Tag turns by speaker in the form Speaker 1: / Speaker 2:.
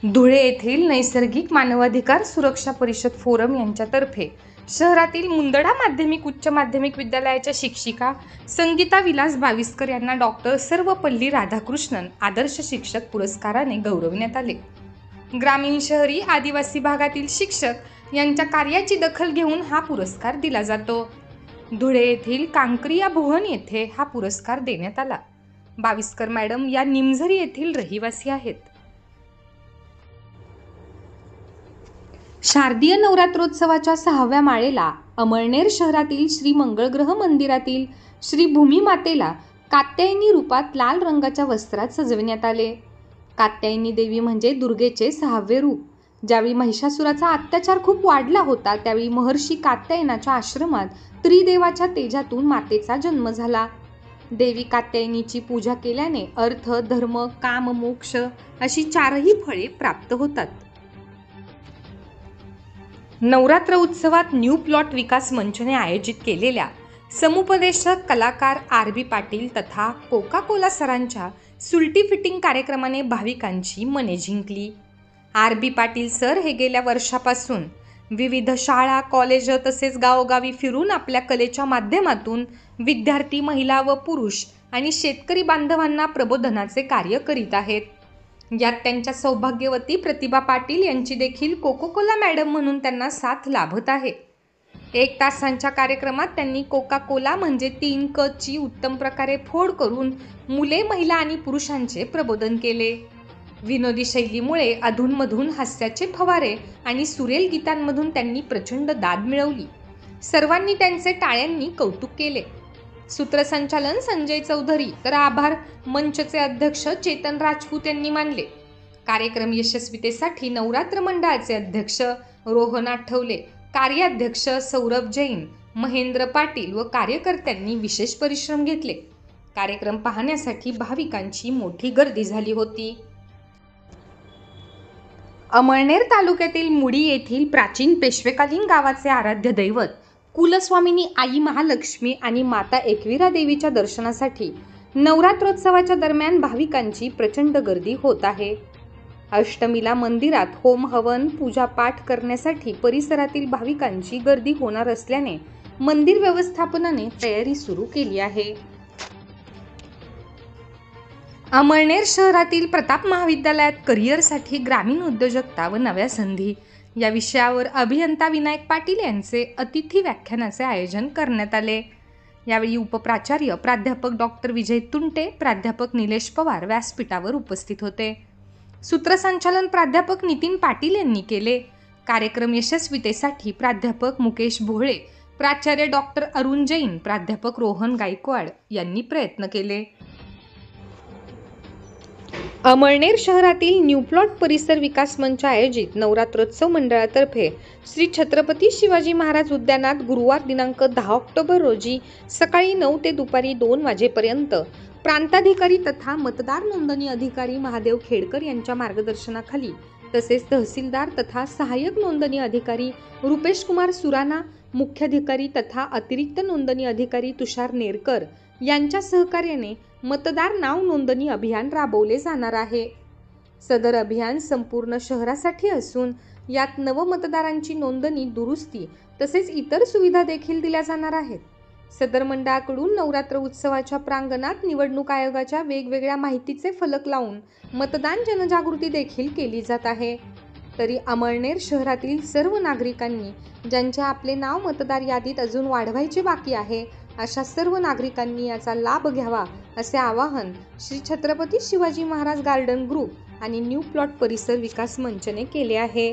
Speaker 1: धुळे येथील नैसर्गिक मानवाधिकार सुरक्षा परिषद फोरम यांच्यातर्फे शहरातील मुंदडा माध्यमिक उच्च माध्यमिक विद्यालयाच्या शिक्षिका संगीता विलास बाविस्कर यांना डॉक्टर सर्वपल्ली राधाकृष्णन आदर्श शिक्षक पुरस्काराने गौरवण्यात आले। ग्रामीण, शहरी, आदिवासी भागातील शिक्षक यांच्या कार्याची दखल घेऊन हा पुरस्कार दिला जातो। धुळे येथील कांक्रिया भुवन येथे हा पुरस्कार देण्यात आला। बाविस्कर मॅडम या निमझरी येथील रहिवासी आहेत। शारदीय नवरात्रोत्सवाच्या 6व्या माळेला अमळनेर शहरातील श्री मंगळग्रह मंदिरातील श्री भूमिमातेला कात्यायनी रूपात लाल रंगाच्या वस्त्रात सजविण्यात आले। कात्यायनी देवी म्हणजे दुर्गेचे 6वे रूप। ज्यावेळी महिषासुराचा अत्याचार खूप वाढला होता त्यावेळी महर्षी कात्यायनाच्या आश्रमात त्रिदेवाच्या तेजातून मातेचा जन्म झाला। देवी कात्यायनीची पूजा केल्याने अर्थ, धर्म, काम, मोक्ष अशी 4ही फळे प्राप्त होतात। नवरात्र उत्सवात न्यू प्लॉट विकास मंचने आयोजित केलेल्या समुपदेशक कलाकार आर.बी. पाटील तथा कोका कोला सरांच्या सुलटी फिटिंग कार्यक्रमाने भाविकांची मने जिंकली। आर.बी. पाटील सर हे गेल्या वर्षापासून विविध शाळा, कॉलेज तसेच गावोगावी फिरून आपल्या कलेच्या माध्यमातून विद्यार्थी, महिला व पुरुष आणि शेतकरी बांधवांना प्रबोधनाचे कार्य करीत आहेत। यात त्यांच्या सौभाग्यवती प्रतिभा पाटील यांची देखील कोका कोला मॅडम म्हणून त्यांना साथ लाभत आहे। 1 तासांच्या कार्यक्रमात त्यांनी कोका कोला म्हणजे 3 क ची उत्तम प्रकारे फोड करून मुले, महिला आणि पुरुषांचे प्रबोधन केले। विनोदी शैलीमुळे अधूनमधून हास्याचे फवारे आणि सुरेल गीतांमधून त्यांनी प्रचंड दाद मिळवली। सर्वांनी त्यांचे टाळ्यांनी कौतुक केले। सूत्रसंचालन संजय चौधरी तर आभार मंचचे अध्यक्ष चेतन राजपूत यांनी मानले। कार्यक्रम यशस्वीतेसाठी नवरात्र मंडळाचे अध्यक्ष रोहन आठवले, कार्याध्यक्ष सौरभ जैन, महेंद्र पाटील व कार्यकर्त्यांनी विशेष परिश्रम घेतले। कार्यक्रम पाहण्यासाठी भाविकांची मोठी गर्दी झाली होती। अमळनेर तालुक्यातील मुडी येथील प्राचीन पेशवेकालीन गावाचे आराध्य दैवत कुलस्वामिनी आई महालक्ष्मी आणि माता एकविरा देवीच्या दर्शनासाठी नवरात्रोत्सवाच्या दरम्यान भाविकांची प्रचंड गर्दी होत आहे। अष्टमीला मंदिरात होम हवन, पूजा पाठ करण्यासाठी परिसरातील भाविकांची गर्दी होणार असल्याने मंदिर व्यवस्थापनाने तयारी सुरू केली आहे। अमळनेर शहरातील प्रताप महाविद्यालयात करिअरसाठी ग्रामीण उद्योजकता व नव्या संधी या विषयावर अभियंता विनायक पाटील यांचे अतिथी व्याख्यानाचे आयोजन करण्यात आले। यावेळी उपप्राचार्य प्राध्यापक डॉक्टर विजय तुंटे, प्राध्यापक निलेश पवार व्यासपीठावर उपस्थित होते। सूत्रसंचालन प्राध्यापक नितीन पाटील यांनी केले। कार्यक्रम यशस्वीतेसाठी प्राध्यापक मुकेश भोळे, प्राचार्य डॉक्टर अरुण जैन, प्राध्यापक रोहन गायकवाड यांनी प्रयत्न केले। अमळनेर शहरातील न्यू प्लॉट परिसर विकास मंच आयोजित नवरात्रोत्सव मंडळातर्फे श्री छत्रपती शिवाजी महाराज उद्यानात गुरुवार दिनांक 10 ऑक्टोबर रोजी सकाळी 9 ते दुपारी 2 वाजेपर्यंत प्रांताधिकारी तथा मतदार नोंदणी अधिकारी महादेव खेडकर यांच्या मार्गदर्शनाखाली तसेच तहसीलदार तथा सहाय्यक नोंदणी अधिकारी रुपेश कुमार सुराणा, मुख्याधिकारी तथा अतिरिक्त नोंदणी अधिकारी तुषार नेरकर यांच्या सहकार्याने मतदार नाव नोंदणी अभियान राबवले जाणार आहे। सदर अभियान संपूर्ण शहरासाठी असून यात नवमतदारांची नोंदणी, दुरुस्ती तसेच इतर सुविधा देखील दिल्या जाणार आहेत। सदर मंडळाकडून नवरात्र उत्सवाच्या प्रांगणात निवडणूक आयोगाच्या वेगवेगळ्या माहितीचे फलक लावून मतदान जनजागृती देखील केली जात आहे। तरी अमळनेर शहरातील सर्व नागरिकांनी ज्यांचे आपले नाव मतदार यादीत अजून वाढवायचे बाकी आहे अशा सर्व नागरिकांनी याचा लाभ घ्यावा असे आवाहन श्री छत्रपती शिवाजी महाराज गार्डन ग्रुप आणि न्यू प्लॉट परिसर विकास मंचने केले आहे।